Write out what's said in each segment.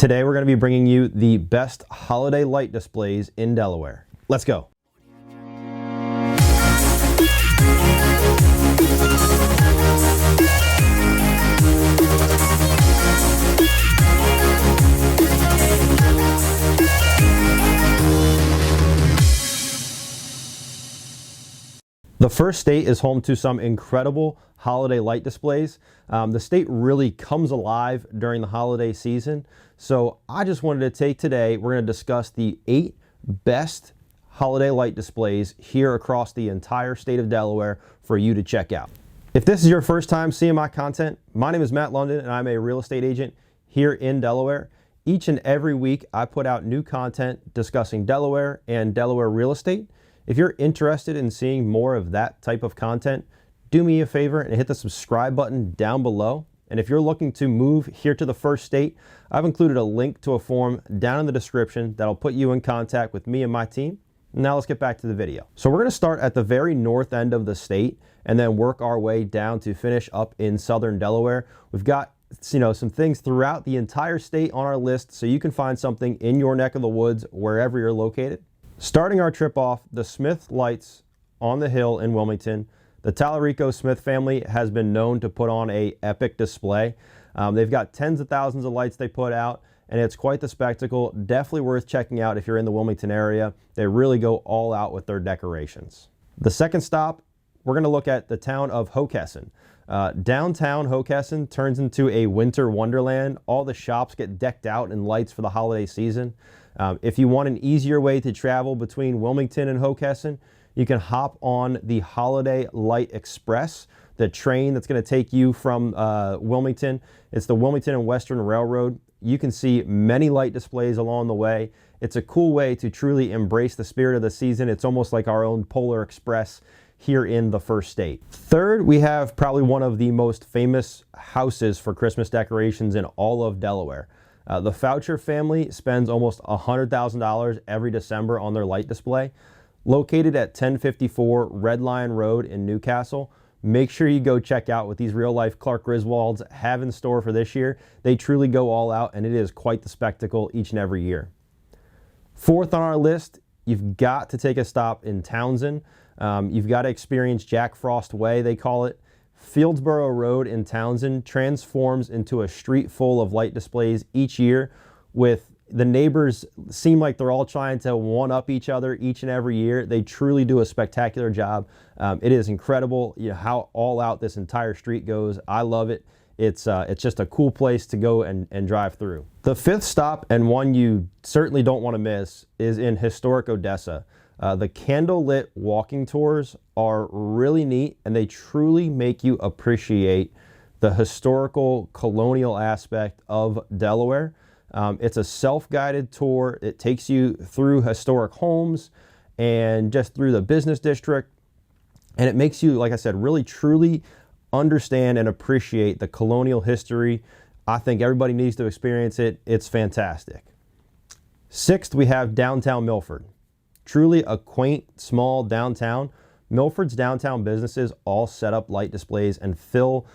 Today we're going to be bringing you the best holiday light displays in Delaware. Let's go. The first state is home to some incredible holiday light displays. The state really comes alive during the holiday season. So I just wanted to take today, we're going to discuss the 8 best holiday light displays here across the entire state of Delaware for you to check out. If this is your first time seeing my content, my name is Matt Lunden and I'm a real estate agent here in Delaware. Each and every week I put out new content discussing Delaware and Delaware real estate. If you're interested in seeing more of that type of content, do me a favor and hit the subscribe button down below. And if you're looking to move here to the first state, I've included a link to a form down in the description that'll put you in contact with me and my team. Now let's get back to the video. So we're going to start at the very north end of the state and then work our way down to finish up in southern Delaware. We've got some things throughout the entire state on our list so you can find something in your neck of the woods wherever you're located. Starting our trip off, the Smith lights on the hill in Wilmington. The Tallarico Smith family has been known to put on an epic display. They've got tens of thousands of lights they put out, and it's quite the spectacle. Definitely worth checking out if you're in the Wilmington area. They really go all out with their decorations. The second stop, we're going to look at the town of Hockessin. Downtown Hockessin turns into a winter wonderland. All the shops get decked out in lights for the holiday season. If you want an easier way to travel between Wilmington and Hockessin, you can hop on the Holiday Light Express, the train that's going to take you from Wilmington. It's the Wilmington and Western Railroad. You can see many light displays along the way. It's a cool way to truly embrace the spirit of the season. It's almost like our own Polar Express here in the first state. Third, we have probably one of the most famous houses for Christmas decorations in all of Delaware. The Foucher family spends almost $100,000 every December on their light display. Located at 1054 Red Lion Road in Newcastle, make sure you go check out what these real-life Clark Griswolds have in store for this year. They truly go all out, and it is quite the spectacle each and every year. Fourth on our list, you've got to take a stop in Townsend. You've got to experience Jack Frost Way, they call it. Fieldsboro Road in Townsend transforms into a street full of light displays each year, with the neighbors seem like they're all trying to one-up each other each and every year. They truly do a spectacular job. It is incredible, how all out this entire street goes. I love it. It's just a cool place to go and drive through. The fifth stop, and one you certainly don't want to miss, is in historic Odessa. The candlelit walking tours are really neat, and they truly make you appreciate the historical colonial aspect of Delaware. It's a self-guided tour. It takes you through historic homes and just through the business district, and it makes you, like I said, really truly understand and appreciate the colonial history. I think everybody needs to experience it. It's fantastic. Sixth, we have downtown Milford. Truly a quaint, small downtown. Milford's downtown businesses all set up light displays and fill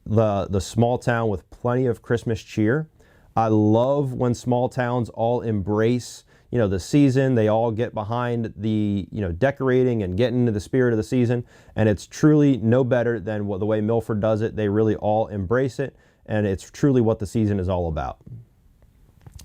the small town with plenty of Christmas cheer. I love when small towns all embrace, the season. They all get behind the, decorating and getting into the spirit of the season. And it's truly no better than the way Milford does it. They really all embrace it, and it's truly what the season is all about.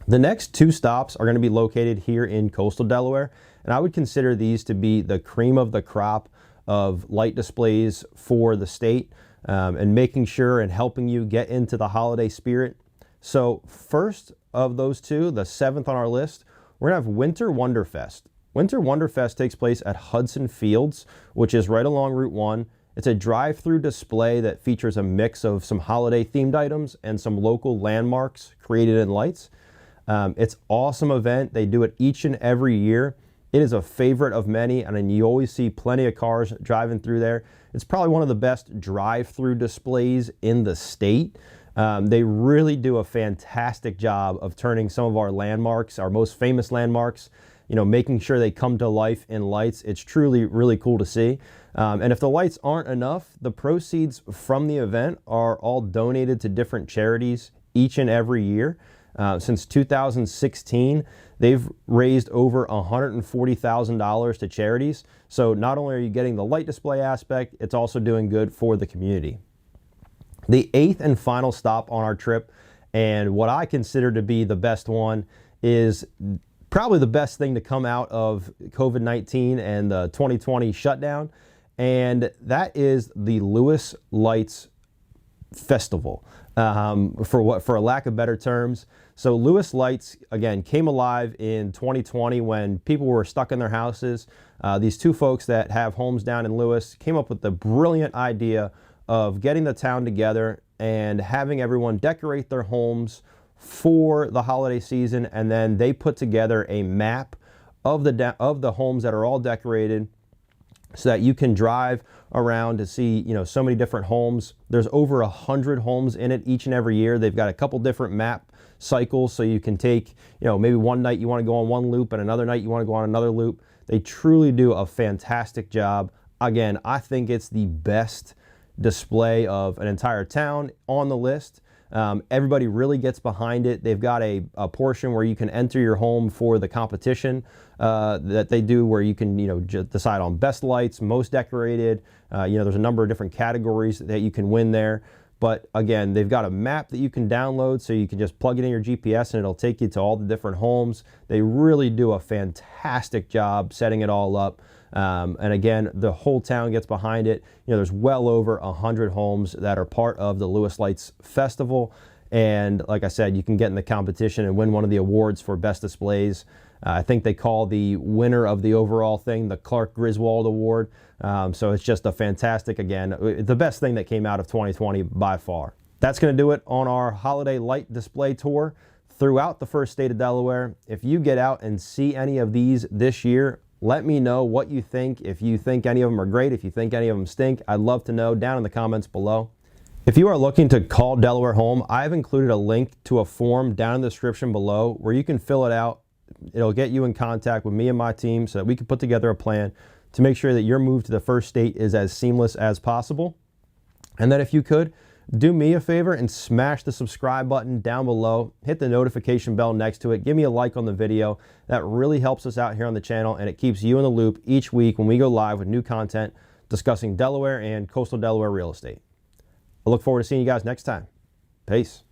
The next 2 stops are going to be located here in coastal Delaware, and I would consider these to be the cream of the crop of light displays for the state, and making sure and helping you get into the holiday spirit. So first of those 2, the 7th on our list, we're going to have Winter WonderFest. Winter WonderFest takes place at Hudson Fields, which is right along Route 1. It's a drive-through display that features a mix of some holiday-themed items and some local landmarks created in lights. It's an awesome event. They do it each and every year. It is a favorite of many, and you always see plenty of cars driving through there. It's probably one of the best drive-through displays in the state. They really do a fantastic job of turning some of our landmarks, our most famous landmarks, making sure they come to life in lights. It's truly really cool to see. And if the lights aren't enough, the proceeds from the event are all donated to different charities each and every year. Since 2016, they've raised over $140,000 to charities. So not only are you getting the light display aspect, it's also doing good for the community. The 8th and final stop on our trip, and what I consider to be the best one, is probably the best thing to come out of COVID-19 and the 2020 shutdown, and that is the Lewes Lights Festival, for a lack of better terms. So Lewes Lights, again, came alive in 2020 when people were stuck in their houses. These two folks that have homes down in Lewes came up with the brilliant idea of getting the town together and having everyone decorate their homes for the holiday season, and then they put together a map of the homes that are all decorated, so that you can drive around to see, so many different homes. There's over 100 homes in it each and every year. They've got a couple different map cycles, so you can take, maybe one night you want to go on one loop and another night you want to go on another loop. They truly do a fantastic job. Again, I think it's the best display of an entire town on the list. Everybody really gets behind it. They've got a portion where you can enter your home for the competition that they do, where you can decide on best lights, most decorated. There's a number of different categories that you can win there. But again, they've got a map that you can download, so you can just plug it in your GPS and it'll take you to all the different homes. They really do a fantastic job setting it all up. And again, the whole town gets behind it. There's well over 100 homes that are part of the Lewes Lights Festival. And like I said, you can get in the competition and win one of the awards for best displays. I think they call the winner of the overall thing the Clark Griswold Award. So it's just a fantastic, again, the best thing that came out of 2020 by far. That's going to do it on our holiday light display tour throughout the first state of Delaware. If you get out and see any of these this year, let me know what you think. If you think any of them are great, if you think any of them stink, I'd love to know down in the comments below. If you are looking to call Delaware home, I've included a link to a form down in the description below where you can fill it out. It'll get you in contact with me and my team so that we can put together a plan to make sure that your move to the first state is as seamless as possible. And then if you could, do me a favor and smash the subscribe button down below, hit the notification bell next to it, give me a like on the video. That really helps us out here on the channel, and it keeps you in the loop each week when we go live with new content discussing Delaware and coastal Delaware real estate. I look forward to seeing you guys next time. Peace.